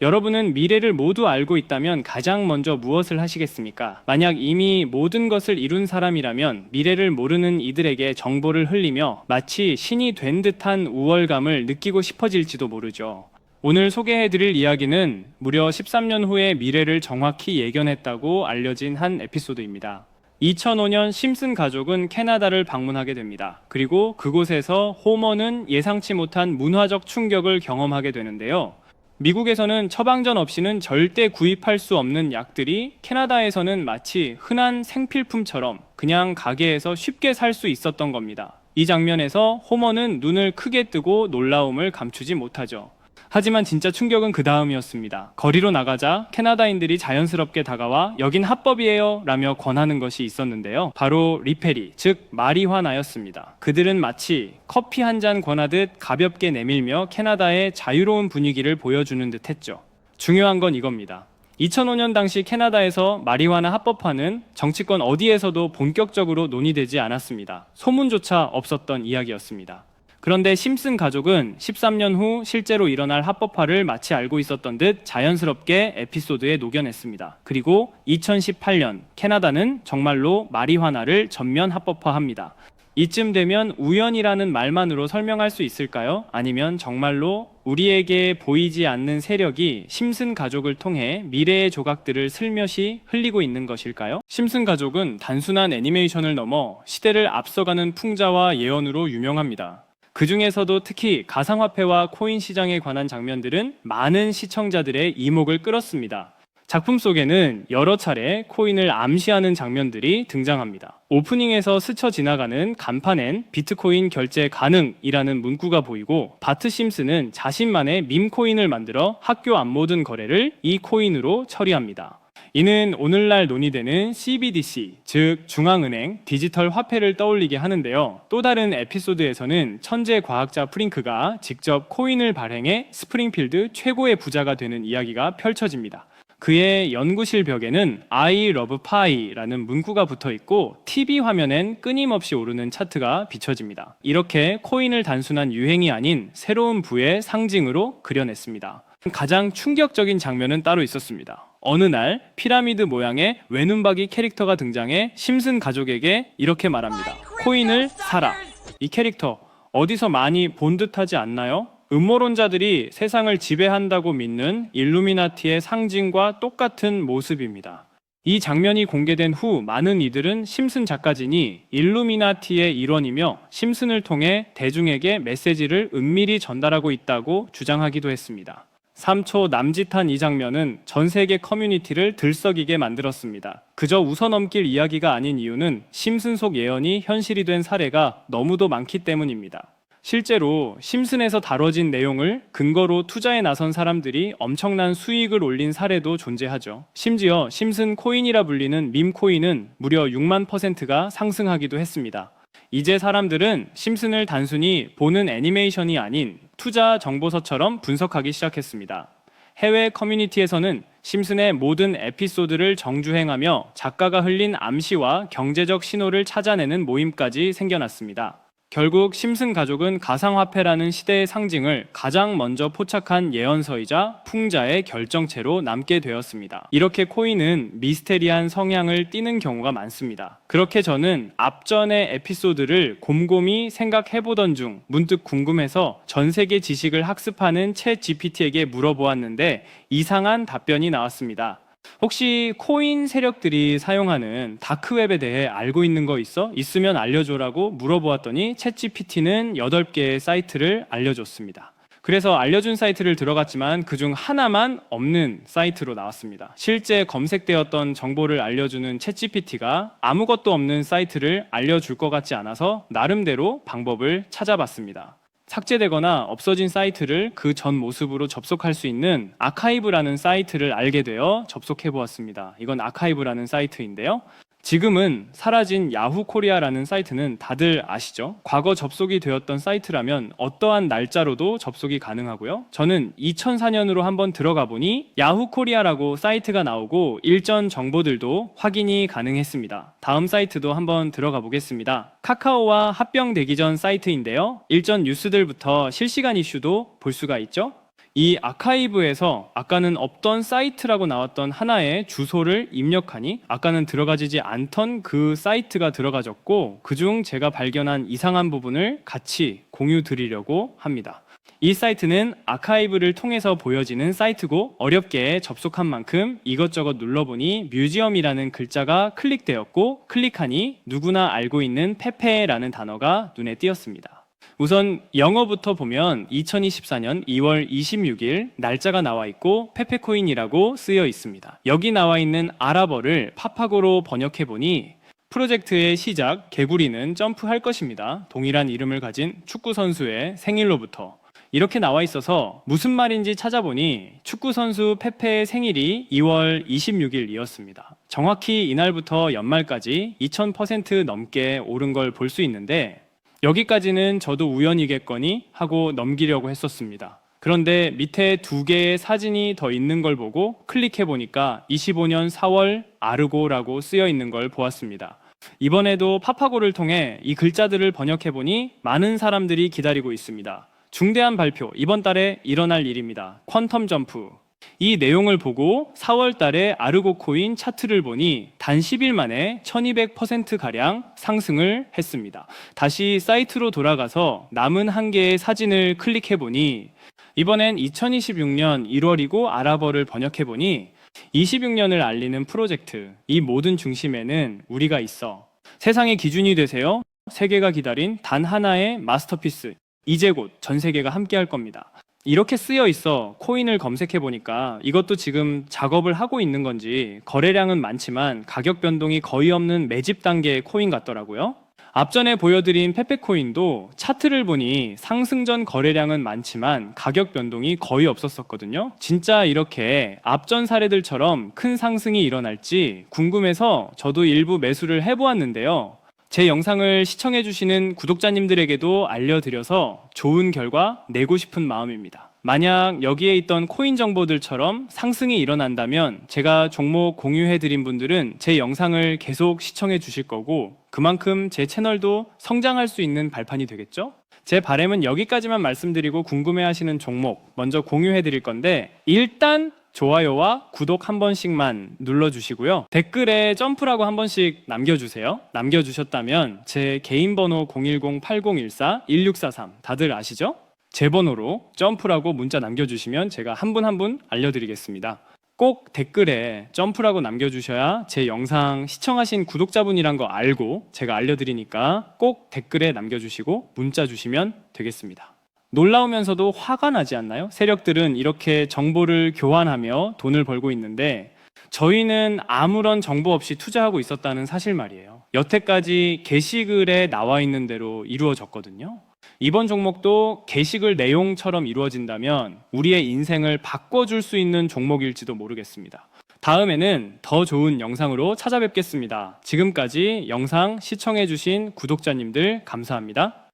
여러분은 미래를 모두 알고 있다면 가장 먼저 무엇을 하시겠습니까? 만약 이미 모든 것을 이룬 사람이라면 미래를 모르는 이들에게 정보를 흘리며 마치 신이 된 듯한 우월감을 느끼고 싶어질지도 모르죠. 오늘 소개해드릴 이야기는 무려 13년 후의 미래를 정확히 예견했다고 알려진 한 에피소드입니다. 2005년 심슨 가족은 캐나다를 방문하게 됩니다. 그리고 그곳에서 호머는 예상치 못한 문화적 충격을 경험하게 되는데요. 미국에서는 처방전 없이는 절대 구입할 수 없는 약들이 캐나다에서는 마치 흔한 생필품처럼 그냥 가게에서 쉽게 살 수 있었던 겁니다. 이 장면에서 호머는 눈을 크게 뜨고 놀라움을 감추지 못하죠. 하지만 진짜 충격은 그 다음이었습니다. 거리로 나가자 캐나다인들이 자연스럽게 다가와 여긴 합법이에요 라며 권하는 것이 있었는데요. 바로 리페리, 즉 마리화나였습니다. 그들은 마치 커피 한 잔 권하듯 가볍게 내밀며 캐나다의 자유로운 분위기를 보여주는 듯 했죠. 중요한 건 이겁니다. 2005년 당시 캐나다에서 마리화나 합법화는 정치권 어디에서도 본격적으로 논의되지 않았습니다. 소문조차 없었던 이야기였습니다. 그런데 심슨 가족은 13년 후 실제로 일어날 합법화를 마치 알고 있었던 듯 자연스럽게 에피소드에 녹여냈습니다. 그리고 2018년 캐나다는 정말로 마리화나를 전면 합법화합니다. 이쯤 되면 우연이라는 말만으로 설명할 수 있을까요? 아니면 정말로 우리에게 보이지 않는 세력이 심슨 가족을 통해 미래의 조각들을 슬며시 흘리고 있는 것일까요? 심슨 가족은 단순한 애니메이션을 넘어 시대를 앞서가는 풍자와 예언으로 유명합니다. 그 중에서도 특히 가상화폐와 코인 시장에 관한 장면들은 많은 시청자들의 이목을 끌었습니다. 작품 속에는 여러 차례 코인을 암시하는 장면들이 등장합니다. 오프닝에서 스쳐 지나가는 간판엔 비트코인 결제 가능이라는 문구가 보이고 바트 심슨은 자신만의 밈코인을 만들어 학교 앞 모든 거래를 이 코인으로 처리합니다. 이는 오늘날 논의되는 CBDC, 즉 중앙은행 디지털 화폐를 떠올리게 하는데요. 또 다른 에피소드에서는 천재 과학자 프링크가 직접 코인을 발행해 스프링필드 최고의 부자가 되는 이야기가 펼쳐집니다. 그의 연구실 벽에는 I love pie라는 문구가 붙어 있고 TV 화면엔 끊임없이 오르는 차트가 비춰집니다. 이렇게 코인을 단순한 유행이 아닌 새로운 부의 상징으로 그려냈습니다. 가장 충격적인 장면은 따로 있었습니다. 어느 날 피라미드 모양의 외눈박이 캐릭터가 등장해 심슨 가족에게 이렇게 말합니다. 코인을 사라. 이 캐릭터 어디서 많이 본 듯하지 않나요? 음모론자들이 세상을 지배한다고 믿는 일루미나티의 상징과 똑같은 모습입니다. 이 장면이 공개된 후 많은 이들은 심슨 작가진이 일루미나티의 일원이며 심슨을 통해 대중에게 메시지를 은밀히 전달하고 있다고 주장하기도 했습니다. 3초 남짓한 이 장면은 전 세계 커뮤니티를 들썩이게 만들었습니다. 그저 웃어넘길 이야기가 아닌 이유는 심슨 속 예언이 현실이 된 사례가 너무도 많기 때문입니다. 실제로 심슨에서 다뤄진 내용을 근거로 투자에 나선 사람들이 엄청난 수익을 올린 사례도 존재하죠. 심지어 심슨 코인이라 불리는 밈 코인은 무려 6만%가 상승하기도 했습니다. 이제 사람들은 심슨을 단순히 보는 애니메이션이 아닌 투자 정보서처럼 분석하기 시작했습니다. 해외 커뮤니티에서는 심슨의 모든 에피소드를 정주행하며 작가가 흘린 암시와 경제적 신호를 찾아내는 모임까지 생겨났습니다. 결국 심슨 가족은 가상화폐라는 시대의 상징을 가장 먼저 포착한 예언서이자 풍자의 결정체로 남게 되었습니다. 이렇게 코인은 미스테리한 성향을 띠는 경우가 많습니다. 그렇게 저는 앞전의 에피소드를 곰곰이 생각해보던 중 문득 궁금해서 전 세계 지식을 학습하는 챗 GPT에게 물어보았는데 이상한 답변이 나왔습니다. 혹시 코인 세력들이 사용하는 다크웹에 대해 알고 있는 거 있어? 있으면 알려줘라고 물어보았더니 챗GPT는 8개의 사이트를 알려줬습니다. 그래서 알려준 사이트를 들어갔지만 그중 하나만 없는 사이트로 나왔습니다. 실제 검색되었던 정보를 알려주는 챗GPT가 아무것도 없는 사이트를 알려줄 것 같지 않아서 나름대로 방법을 찾아봤습니다. 삭제되거나 없어진 사이트를 그 전 모습으로 접속할 수 있는 아카이브라는 사이트를 알게 되어 접속해 보았습니다. 이건 아카이브라는 사이트인데요. 지금은 사라진 야후 코리아라는 사이트는 다들 아시죠? 과거 접속이 되었던 사이트라면 어떠한 날짜로도 접속이 가능하고요. 저는 2004년으로 한번 들어가 보니 야후 코리아라고 사이트가 나오고 일전 정보들도 확인이 가능했습니다. 다음 사이트도 한번 들어가 보겠습니다. 카카오와 합병되기 전 사이트인데요. 일전 뉴스들부터 실시간 이슈도 볼 수가 있죠. 이 아카이브에서 아까는 없던 사이트라고 나왔던 하나의 주소를 입력하니 아까는 들어가지지 않던 그 사이트가 들어가졌고, 그중 제가 발견한 이상한 부분을 같이 공유 드리려고 합니다. 이 사이트는 아카이브를 통해서 보여지는 사이트고, 어렵게 접속한 만큼 이것저것 눌러보니 뮤지엄이라는 글자가 클릭되었고, 클릭하니 누구나 알고 있는 페페라는 단어가 눈에 띄었습니다. 우선 영어부터 보면 2024년 2월 26일 날짜가 나와 있고 페페코인이라고 쓰여 있습니다. 여기 나와 있는 아랍어를 파파고로 번역해 보니 프로젝트의 시작, 개구리는 점프할 것입니다. 동일한 이름을 가진 축구 선수의 생일로부터 이렇게 나와 있어서 무슨 말인지 찾아보니 축구 선수 페페의 생일이 2월 26일이었습니다. 정확히 이날부터 연말까지 2000% 넘게 오른 걸 볼 수 있는데, 여기까지는 저도 우연이겠거니 하고 넘기려고 했었습니다. 그런데 밑에 두 개의 사진이 더 있는 걸 보고 클릭해 보니까 25년 4월 아르고라고 쓰여 있는 걸 보았습니다. 이번에도 파파고를 통해 이 글자들을 번역해 보니 많은 사람들이 기다리고 있습니다. 중대한 발표, 이번 달에 일어날 일입니다. 퀀텀 점프. 이 내용을 보고 4월 달에 아르고 코인 차트를 보니 단 10일 만에 1200%가량 상승을 했습니다. 다시 사이트로 돌아가서 남은 한 개의 사진을 클릭해 보니 이번엔 2026년 1월이고 아랍어를 번역해 보니 26년을 알리는 프로젝트, 이 모든 중심에는 우리가 있어. 세상의 기준이 되세요. 세계가 기다린 단 하나의 마스터피스. 이제 곧 전 세계가 함께 할 겁니다. 이렇게 쓰여 있어 코인을 검색해 보니까 이것도 지금 작업을 하고 있는 건지 거래량은 많지만 가격 변동이 거의 없는 매집 단계의 코인 같더라고요. 앞전에 보여드린 페페코인도 차트를 보니 상승 전 거래량은 많지만 가격 변동이 거의 없었었거든요. 진짜 이렇게 앞전 사례들처럼 큰 상승이 일어날지 궁금해서 저도 일부 매수를 해보았는데요. 제 영상을 시청해주시는 구독자님들에게도 알려드려서 좋은 결과 내고 싶은 마음입니다. 만약 여기에 있던 코인 정보들처럼 상승이 일어난다면 제가 종목 공유해드린 분들은 제 영상을 계속 시청해 주실 거고, 그만큼 제 채널도 성장할 수 있는 발판이 되겠죠? 제 바람은 여기까지만 말씀드리고 궁금해하시는 종목 먼저 공유해드릴 건데, 일단 좋아요와 구독 한 번씩만 눌러주시고요. 댓글에 점프라고 한 번씩 남겨주세요. 남겨주셨다면 제 개인 번호 010-8014-1643 다들 아시죠? 제 번호로 점프라고 문자 남겨주시면 제가 한 분 한 분 알려드리겠습니다. 꼭 댓글에 점프라고 남겨주셔야 제 영상 시청하신 구독자분이란 거 알고 제가 알려드리니까 꼭 댓글에 남겨주시고 문자 주시면 되겠습니다. 놀라우면서도 화가 나지 않나요? 세력들은 이렇게 정보를 교환하며 돈을 벌고 있는데 저희는 아무런 정보 없이 투자하고 있었다는 사실 말이에요. 여태까지 게시글에 나와 있는 대로 이루어졌거든요. 이번 종목도 게시글 내용처럼 이루어진다면 우리의 인생을 바꿔줄 수 있는 종목일지도 모르겠습니다. 다음에는 더 좋은 영상으로 찾아뵙겠습니다. 지금까지 영상 시청해주신 구독자님들 감사합니다.